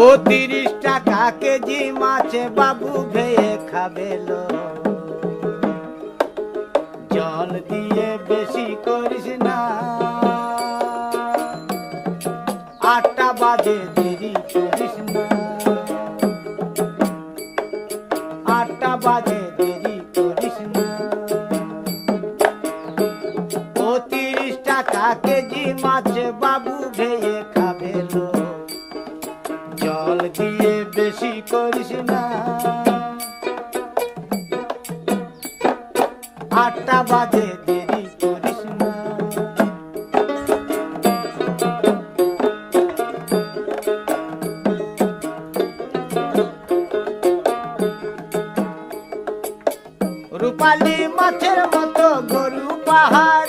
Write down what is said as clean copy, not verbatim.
ও 30 টাকা কেজি মাছ বাবু ভেয়ে খাবেলো। জল দিয়ে বেশি করিস না, 8টা বাজে দেরি করিস না, 8টা বাজে দেরি করিস না। ও 30 টাকা কেজি মাছ বাবু ভেয়ে খাবেলো। জল দিয়ে বেশি করিস না, 8টা বাজে দেরি করিস না। রূপালী মাছের মতো গরু পাহাড়